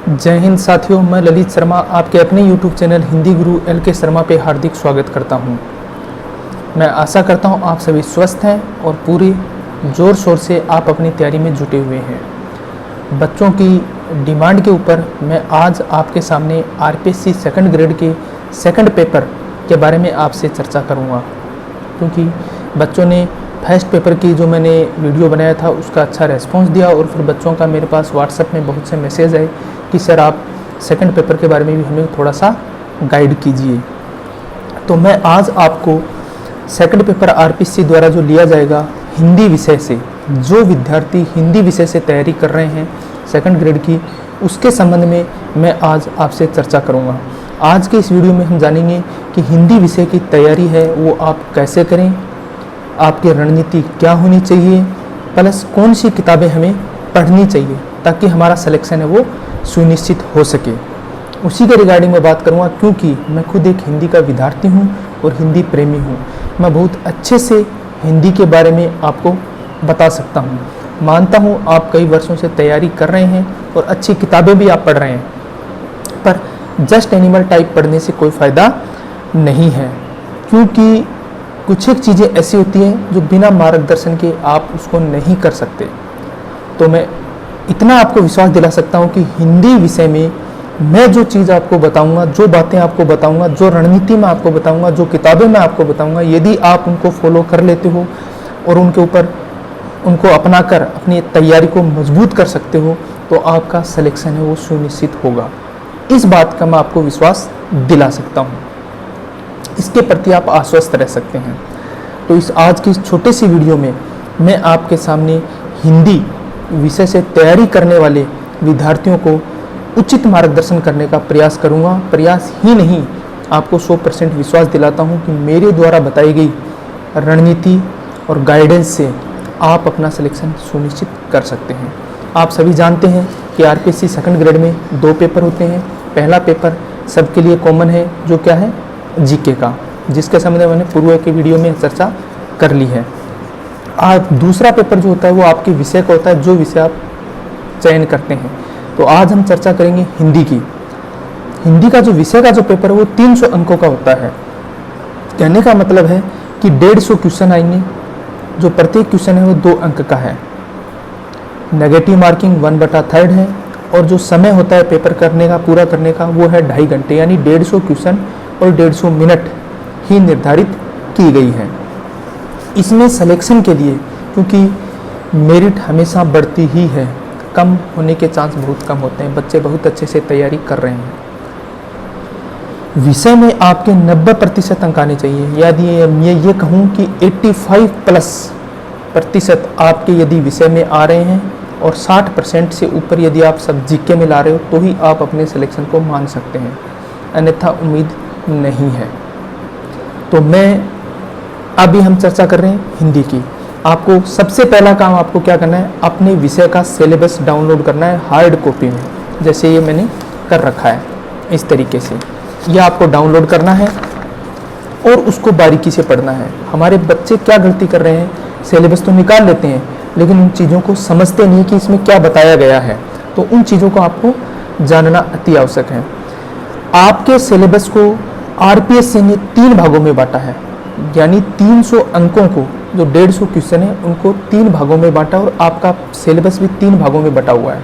जय हिंद साथियों, मैं ललित शर्मा आपके अपने YouTube चैनल हिंदी गुरु LK शर्मा पे हार्दिक स्वागत करता हूं। मैं आशा करता हूं आप सभी स्वस्थ हैं और पूरी ज़ोर शोर से आप अपनी तैयारी में जुटे हुए हैं। बच्चों की डिमांड के ऊपर मैं आज आपके सामने RPSC सेकंड ग्रेड के सेकंड पेपर के बारे में आपसे चर्चा करूँगा, क्योंकि बच्चों ने फर्स्ट पेपर की जो मैंने वीडियो बनाया था उसका अच्छा रेस्पॉन्स दिया और फिर बच्चों का मेरे पास व्हाट्सएप में बहुत से मैसेज आए कि सर आप सेकंड पेपर के बारे में भी हमें थोड़ा सा गाइड कीजिए। तो मैं आज आपको सेकंड पेपर RPSC द्वारा जो लिया जाएगा हिंदी विषय से, जो विद्यार्थी हिंदी विषय से तैयारी कर रहे हैं सेकंड ग्रेड की, उसके संबंध में मैं आज आपसे चर्चा करूँगा। आज के इस वीडियो में हम जानेंगे कि हिंदी विषय की तैयारी है वो आप कैसे करें, आपकी रणनीति क्या होनी चाहिए, प्लस कौन सी किताबें हमें पढ़नी चाहिए ताकि हमारा सिलेक्शन है वो सुनिश्चित हो सके। उसी के रिगार्डिंग में बात करूँगा, क्योंकि मैं खुद एक हिंदी का विद्यार्थी हूँ और हिंदी प्रेमी हूँ। मैं बहुत अच्छे से हिंदी के बारे में आपको बता सकता हूँ। मानता हूँ आप कई वर्षों से तैयारी कर रहे हैं और अच्छी किताबें भी आप पढ़ रहे हैं, पर जस्ट एनिमल टाइप पढ़ने से कोई फ़ायदा नहीं है, क्योंकि कुछ एक चीज़ें ऐसी होती हैं जो बिना मार्गदर्शन के आप उसको नहीं कर सकते। तो मैं इतना आपको विश्वास दिला सकता हूँ कि हिंदी विषय में मैं जो चीज़ आपको बताऊँगा, जो बातें आपको बताऊँगा, जो रणनीति मैं आपको बताऊँगा, जो किताबें मैं आपको बताऊँगा, यदि आप उनको फॉलो कर लेते हो और उनके ऊपर उनको अपनाकर अपनी तैयारी को मजबूत कर सकते हो तो आपका सिलेक्शन है वो सुनिश्चित होगा। इस बात का मैं आपको विश्वास दिला सकता हूँ, इसके प्रति आप आश्वस्त रह सकते हैं। तो इस आज की छोटी सी वीडियो में मैं आपके सामने हिंदी विषय से तैयारी करने वाले विद्यार्थियों को उचित मार्गदर्शन करने का प्रयास करूंगा। प्रयास ही नहीं, आपको 100% विश्वास दिलाता हूं कि मेरे द्वारा बताई गई रणनीति और गाइडेंस से आप अपना सिलेक्शन सुनिश्चित कर सकते हैं। आप सभी जानते हैं कि RPSC सेकंड ग्रेड में 2 पेपर होते हैं। पहला पेपर सबके लिए कॉमन है, जो क्या है GK का, जिसके संबंध में मैंने पूर्व के वीडियो में चर्चा कर ली है। आज दूसरा पेपर जो होता है वो आपके विषय का होता है, जो विषय आप चयन करते हैं। तो आज हम चर्चा करेंगे हिंदी की। हिंदी का जो विषय का जो पेपर है वो 300 अंकों का होता है। कहने का मतलब है कि 150 क्वेश्चन आएंगे, जो प्रत्येक क्वेश्चन है वो 2 अंक का है। नेगेटिव मार्किंग 1/3 है और जो समय होता है पेपर करने का, पूरा करने का, वो है 2.5 घंटे, यानी 150 क्वेश्चन और 150 मिनट ही निर्धारित की गई है। इसमें सिलेक्शन के लिए, क्योंकि मेरिट हमेशा बढ़ती ही है, कम होने के चांस बहुत कम होते हैं। बच्चे बहुत अच्छे से तैयारी कर रहे हैं। विषय में आपके 90% अंक आने चाहिए। यदि ये कहूँ कि 85+ आपके यदि विषय में आ रहे हैं और 60% से ऊपर यदि आप सब GK में ला रहे हो तो ही आप अपने सिलेक्शन को मान सकते हैं, अन्यथा उम्मीद नहीं है। तो मैं अभी हम चर्चा कर रहे हैं हिंदी की। आपको सबसे पहला काम आपको क्या करना है, अपने विषय का सिलेबस डाउनलोड करना है हार्ड कॉपी में, जैसे ये मैंने कर रखा है इस तरीके से। यह आपको डाउनलोड करना है और उसको बारीकी से पढ़ना है। हमारे बच्चे क्या गलती कर रहे हैं, सिलेबस तो निकाल लेते हैं लेकिन उन चीज़ों को समझते नहीं कि इसमें क्या बताया गया है। तो उन चीज़ों को आपको जानना अति आवश्यक है। आपके सिलेबस को RPSC ने 3 भागों में बांटा है, यानी 300 अंकों को, जो 150 क्वेश्चन है उनको 3 भागों में बांटा और आपका सिलेबस भी 3 भागों में बटा हुआ है,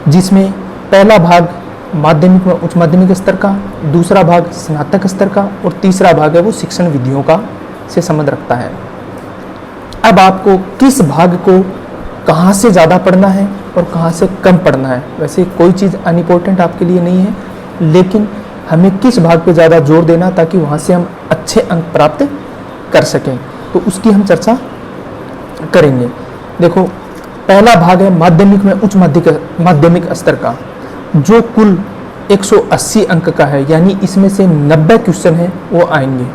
जिसमें पहला भाग माध्यमिक व उच्च माध्यमिक स्तर का, दूसरा भाग स्नातक स्तर का और तीसरा भाग है वो शिक्षण विधियों का से संबंध रखता है। अब आपको किस भाग को कहाँ से ज़्यादा पढ़ना है और कहाँ से कम पढ़ना है, वैसे कोई चीज़ अनइम्पोर्टेंट आपके लिए नहीं है, लेकिन हमें किस भाग पे ज़्यादा जोर देना ताकि वहाँ से हम अच्छे अंक प्राप्त कर सकें, तो उसकी हम चर्चा करेंगे। देखो, पहला भाग है माध्यमिक में उच्च माध्यमिक स्तर का, जो कुल 180 अंक का है, यानी इसमें से 90 क्वेश्चन है वो आएंगे।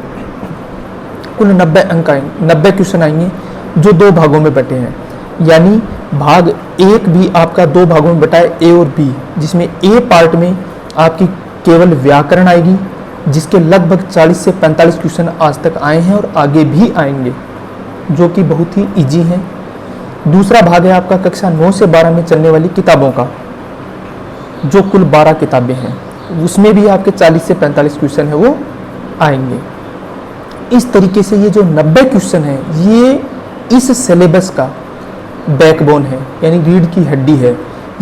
कुल 90 अंक आएंगे, 90 क्वेश्चन आएंगे जो 2 भागों में बटे हैं, यानी भाग 1 भी आपका 2 भागों में बटा है, A और B, जिसमें A पार्ट में आपकी केवल व्याकरण आएगी, जिसके लगभग 40 से 45 क्वेश्चन आज तक आए हैं और आगे भी आएंगे, जो कि बहुत ही इजी हैं। दूसरा भाग है आपका कक्षा 9 से 12 में चलने वाली किताबों का, जो कुल 12 किताबें हैं, उसमें भी आपके 40 से 45 क्वेश्चन है वो आएंगे। इस तरीके से ये जो 90 क्वेश्चन है ये इस सिलेबस का बैकबोन है, यानी रीढ़ की हड्डी है।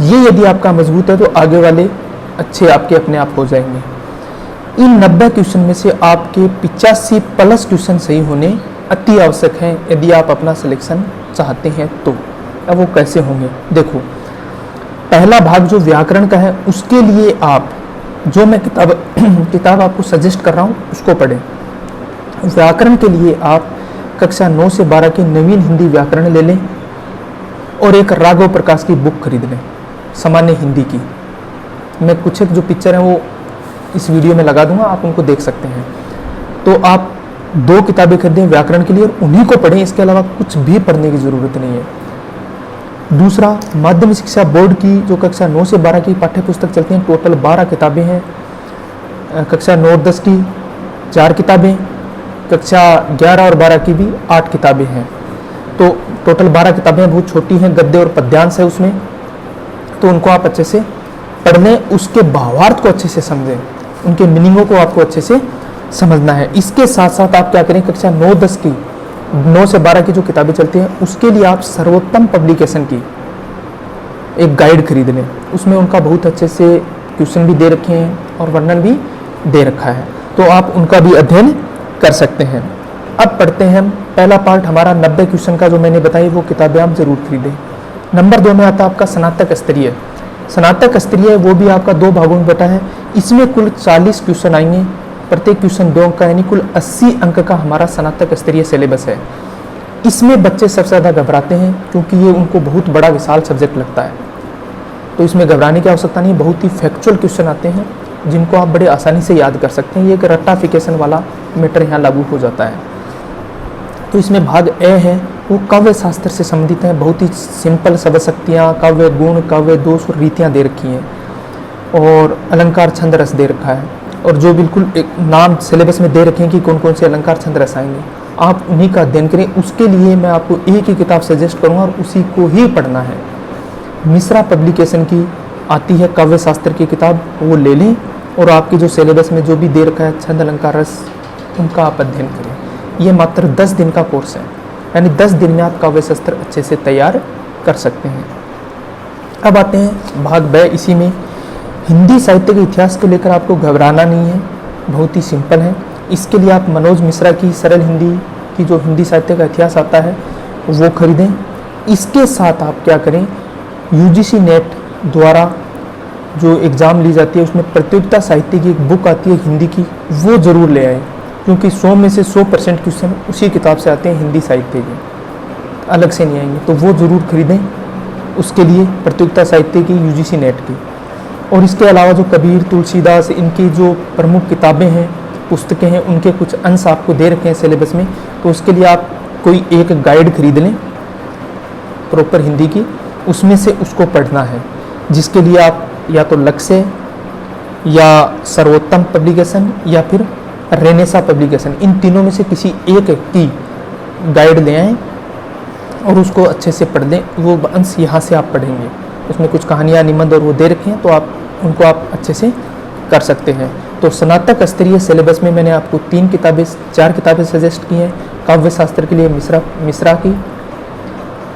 ये यदि आपका मजबूत है तो आगे वाले अच्छे आपके अपने आप हो जाएंगे। इन 90 क्वेश्चन में से आपके 85 प्लस क्वेश्चन सही होने अति आवश्यक हैं यदि आप अपना सिलेक्शन चाहते हैं तो। अब वो कैसे होंगे, देखो पहला भाग जो व्याकरण का है उसके लिए आप जो मैं किताब आपको सजेस्ट कर रहा हूँ उसको पढ़ें। व्याकरण के लिए आप कक्षा 9 से 12 की नवीन हिंदी व्याकरण ले लें और एक राघव प्रकाश की बुक खरीद लें सामान्य हिंदी की। मैं कुछ एक जो पिक्चर है वो इस वीडियो में लगा दूंगा, आप उनको देख सकते हैं। तो आप 2 किताबें खरीदें व्याकरण के लिए और उन्हीं को पढ़ें, इसके अलावा कुछ भी पढ़ने की ज़रूरत नहीं है। दूसरा, माध्यमिक शिक्षा बोर्ड की जो कक्षा 9 से 12 की पाठ्य पुस्तक चलती हैं, टोटल 12 किताबें हैं। कक्षा 9-10 की 4 किताबें, कक्षा 11 और 12 की भी 8 किताबें हैं। तो टोटल 12 किताबें बहुत छोटी हैं, गद्य और पद्यांश है उसमें, तो उनको आप अच्छे से पढ़ लें, उसके भावार्थ को अच्छे से समझें, उनके मीनिंगों को आपको अच्छे से समझना है। इसके साथ साथ आप क्या करें, कक्षा 9-10 की 9 से 12 की जो किताबें चलती हैं उसके लिए आप सर्वोत्तम पब्लिकेशन की एक गाइड खरीद लें। उसमें उनका बहुत अच्छे से क्वेश्चन भी दे रखे हैं और वर्णन भी दे रखा है, तो आप उनका भी अध्ययन कर सकते हैं। अब पढ़ते हैं हम पहला पार्ट हमारा 90 क्वेश्चन का जो मैंने बताई, वो किताबें आप जरूर खरीदें। नंबर 2 में आता है आपका स्नातक स्तरीय। स्नातक स्तरीय वो भी आपका 2 भागों में बटा है। इसमें कुल 40 क्वेश्चन आएंगे, प्रत्येक क्वेश्चन 2 अंक का, यानी कुल 80 अंक का हमारा स्नातक स्तरीय सिलेबस है। इसमें बच्चे सबसे ज़्यादा घबराते हैं क्योंकि ये उनको बहुत बड़ा विशाल सब्जेक्ट लगता है, तो इसमें घबराने की आवश्यकता नहीं। बहुत ही फैक्चुअल क्वेश्चन आते हैं जिनको आप बड़े आसानी से याद कर सकते हैं। ये एक रट्टाफिकेशन वाला मैटर यहाँ लागू हो जाता है। तो इसमें भाग ए है वो काव्य शास्त्र से संबंधित है। बहुत ही सिंपल शब्द शक्तियाँ, काव्य गुण, काव्य दोष और रीतियाँ दे रखी हैं और अलंकार छंद रस दे रखा है, और जो बिल्कुल एक नाम सिलेबस में दे रखे हैं कि कौन कौन से अलंकार छंद रस आएंगे, आप उन्हीं का अध्ययन करें। उसके लिए मैं आपको एक ही किताब सजेस्ट करूँगा और उसी को ही पढ़ना है। मिश्रा पब्लिकेशन की आती है काव्य शास्त्र की किताब, वो ले लें और आपके जो सिलेबस में जो भी दे रखा है छंद अलंकार रस, उनका आप अध्ययन करें। ये मात्र 10 दिन का कोर्स है, यानी 10 दिन में आप काव्य शास्त्र अच्छे से तैयार कर सकते हैं। अब आते हैं भाग ब। इसी में हिंदी साहित्य के इतिहास को लेकर आपको घबराना नहीं है, बहुत ही सिंपल है। इसके लिए आप मनोज मिश्रा की सरल हिंदी की जो हिंदी साहित्य का इतिहास आता है वो खरीदें। इसके साथ आप क्या करें, यूजीसी नेट द्वारा जो एग्ज़ाम ली जाती है उसमें प्रतियोगिता साहित्य की एक बुक आती है हिंदी की, वो ज़रूर ले आए, क्योंकि 100 में से 100% क्वेश्चन उसी किताब से आते हैं हिंदी साहित्य के, अलग से नहीं आएंगे, तो वो ज़रूर खरीदें उसके लिए, प्रतियोगिता साहित्य की यूजीसी नेट की। और इसके अलावा जो कबीर, तुलसीदास, इनकी जो प्रमुख किताबें हैं, पुस्तकें हैं, उनके कुछ अंश आपको दे रखे हैं सिलेबस में, तो उसके लिए आप कोई एक गाइड खरीद लें प्रॉपर हिंदी की, उसमें से उसको पढ़ना है, जिसके लिए आप या तो लक्ष्य या सर्वोत्तम पब्लिकेशन या फिर रेनेसा पब्लिकेशन, इन तीनों में से किसी एक की गाइड ले आएँ और उसको अच्छे से पढ़ लें। वो अंश यहाँ से आप पढ़ेंगे, उसमें कुछ कहानियाँ, निबंध और वो दे रखे हैं, तो आप उनको आप अच्छे से कर सकते हैं। तो स्नातक स्तरीय सिलेबस में मैंने आपको 4 किताबें सजेस्ट की हैं। काव्य शास्त्र के लिए मिश्रा की,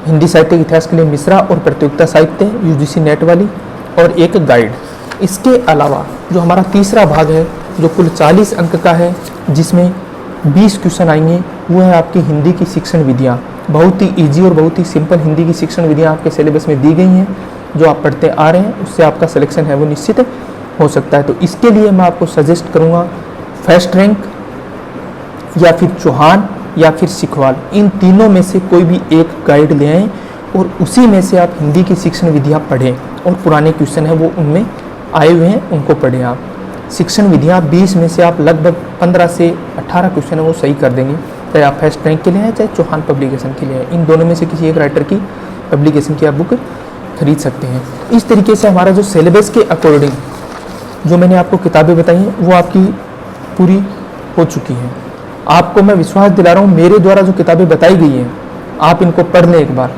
हिंदी साहित्य के इतिहास के लिए मिश्रा और प्रतियोगिता साहित्य यूजीसी नेट वाली, और एक गाइड। इसके अलावा जो हमारा तीसरा भाग है जो कुल 40 अंक का है, जिसमें 20 क्वेश्चन आएंगे, वो है आपकी हिंदी की शिक्षण विधियाँ। बहुत ही ईजी और बहुत ही सिंपल हिंदी की शिक्षण विधियाँ आपके सिलेबस में दी गई हैं, जो आप पढ़ते आ रहे हैं, उससे आपका सिलेक्शन है वो निश्चित हो सकता है। तो इसके लिए मैं आपको सजेस्ट करूँगा फर्स्ट रैंक या फिर चौहान या फिर सिखवाल, इन तीनों में से कोई भी एक गाइड ले आएँ और उसी में से आप हिंदी की शिक्षण विधियाँ पढ़ें, और पुराने क्वेश्चन हैं वो उनमें आए हुए हैं उनको पढ़ें। आप शिक्षण विधियाँ 20 में से आप लगभग 15 से 18 क्वेश्चन है वो सही कर देंगे, चाहे आप फर्स्ट रैंक के लिए हैं चाहे चौहान पब्लिकेशन के लिए है। इन दोनों में से किसी एक राइटर की पब्लिकेशन की आप बुक खरीद सकते हैं। इस तरीके से हमारा जो सिलेबस के अकॉर्डिंग जो मैंने आपको किताबें बताई हैं वो आपकी पूरी हो चुकी हैं। आपको मैं विश्वास दिला रहा हूँ, मेरे द्वारा जो किताबें बताई गई हैं आप इनको पढ़ लें एक बार।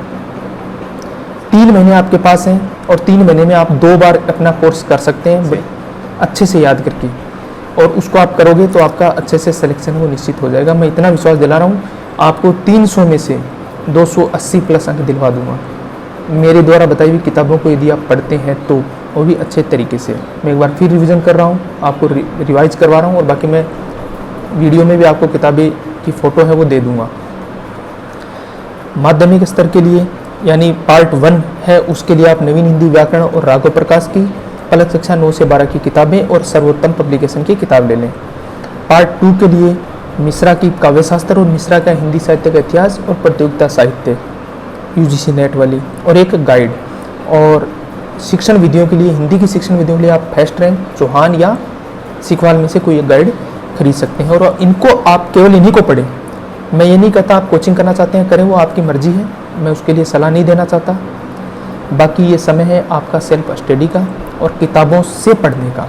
3 महीने आपके पास हैं, और 3 महीने में आप 2 बार अपना कोर्स कर सकते हैं अच्छे से याद करके, और उसको आप करोगे तो आपका अच्छे से सिलेक्शन वो निश्चित हो जाएगा। मैं इतना विश्वास दिला रहा हूँ, आपको 300 में से 280 प्लस अंक दिलवा दूंगा मेरे द्वारा बताई हुई किताबों को यदि आप पढ़ते हैं तो, वो भी अच्छे तरीके से। मैं एक बार फिर रिवीजन कर रहा हूँ, आपको रिवाइज करवा रहा हूँ, और बाकी मैं वीडियो में भी आपको किताबें की फ़ोटो है वो दे दूँगा। माध्यमिक स्तर के लिए यानी पार्ट 1 है, उसके लिए आप नवीन हिंदी व्याकरण और राघव प्रकाश की पलक कक्षा 9 से 12 की किताबें और सर्वोत्तम पब्लिकेशन की किताब ले लें। पार्ट 2 के लिए मिश्रा की काव्य शास्त्र और मिश्रा का हिंदी साहित्य का इतिहास और प्रतियोगिता साहित्य UGC नेट वाली, और एक गाइड। और शिक्षण विधियों के लिए, हिंदी की शिक्षण विधियों के लिए आप फर्स्ट रैंक चौहान या सिखवाल में से कोई एक गाइड खरीद सकते हैं, और इनको आप केवल इन्हीं को पढ़ें। मैं ये नहीं कहता आप कोचिंग करना चाहते हैं करें, वो आपकी मर्जी है, मैं उसके लिए सलाह नहीं देना चाहता। बाकी ये समय है आपका सेल्फ स्टडी का और किताबों से पढ़ने का।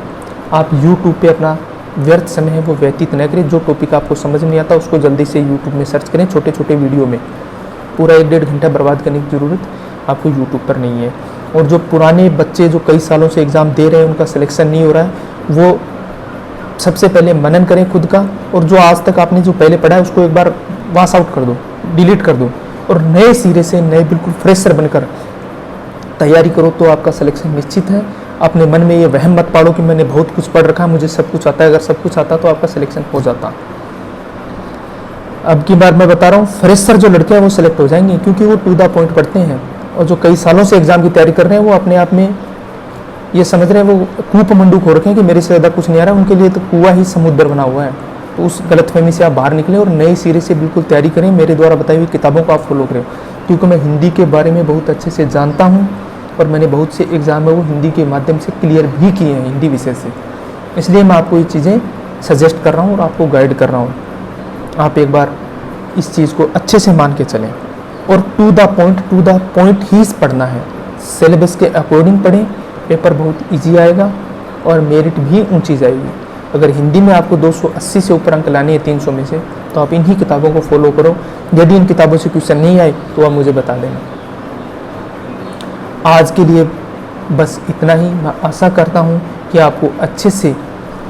आप YouTube पे अपना व्यर्थ समय है वो व्यतीत न करें। जो टॉपिक आपको समझ नहीं आता उसको जल्दी से YouTube में सर्च करें, छोटे छोटे वीडियो में। पूरा 1-1.5 घंटा बर्बाद करने की ज़रूरत आपको YouTube पर नहीं है। और जो पुराने बच्चे जो कई सालों से एग्ज़ाम दे रहे हैं, उनका सिलेक्शन नहीं हो रहा है, वो सबसे पहले मनन करें खुद का, और जो आज तक आपने जो पहले पढ़ा है उसको एक बार वॉश आउट कर दो, डिलीट कर दो, और नए सिरे से नए बिल्कुल फ्रेशर बनकर तैयारी करो, तो आपका सिलेक्शन निश्चित है। अपने मन में ये वहम मत पाड़ो कि मैंने बहुत कुछ पढ़ रखा है, मुझे सब कुछ आता है। अगर सब कुछ आता तो आपका सिलेक्शन हो जाता। अब की बार मैं बता रहा हूँ, फ्रेशर जो लड़के हैं वो सिलेक्ट हो जाएंगे, क्योंकि वो टू द पॉइंट पढ़ते हैं। और जो कई सालों से एग्जाम की तैयारी कर रहे हैं, वो अपने आप में ये समझ रहे हैं, वो कूप मंडूक हो रखे हैं कि मेरे से ज़्यादा कुछ नहीं आ रहा। उनके लिए तो कुआं ही समुद्र बना हुआ है। तो उस गलतफहमी से आप बाहर निकलें और नए सिरे से बिल्कुल तैयारी करें। मेरे द्वारा बताई हुई किताबों को आप फॉलो करें, क्योंकि मैं हिंदी के बारे में बहुत अच्छे से जानता हूँ, और मैंने बहुत से एग्ज़ाम में वो हिंदी के माध्यम से क्लियर भी किए हैं, हिंदी विषय से। इसलिए मैं आपको ये चीज़ें सजेस्ट कर रहा हूँ और आपको गाइड कर रहा हूँ। आप एक बार इस चीज़ को अच्छे से मान के चलें, और टू द पॉइंट ही पढ़ना है। सिलेबस के अकॉर्डिंग पढ़ें, पेपर बहुत ईजी आएगा और मेरिट भी ऊंची जाएगी। अगर हिंदी में आपको 280 से ऊपर अंक लाने हैं 300 में से, तो आप इन्हीं किताबों को फॉलो करो। यदि इन किताबों से क्वेश्चन नहीं आए तो आप मुझे बता देना। आज के लिए बस इतना ही। मैं आशा करता हूँ कि आपको अच्छे से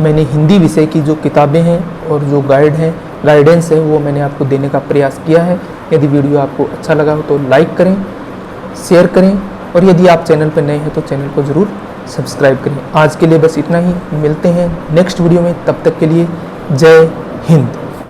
मैंने हिंदी विषय की जो किताबें हैं और जो गाइडेंस है वो मैंने आपको देने का प्रयास किया है। यदि वीडियो आपको अच्छा लगा हो तो लाइक करें, शेयर करें, और यदि आप चैनल पर नए हैं तो चैनल को ज़रूर सब्सक्राइब करें। आज के लिए बस इतना ही। मिलते हैं नेक्स्ट वीडियो में, तब तक के लिए जय हिंद।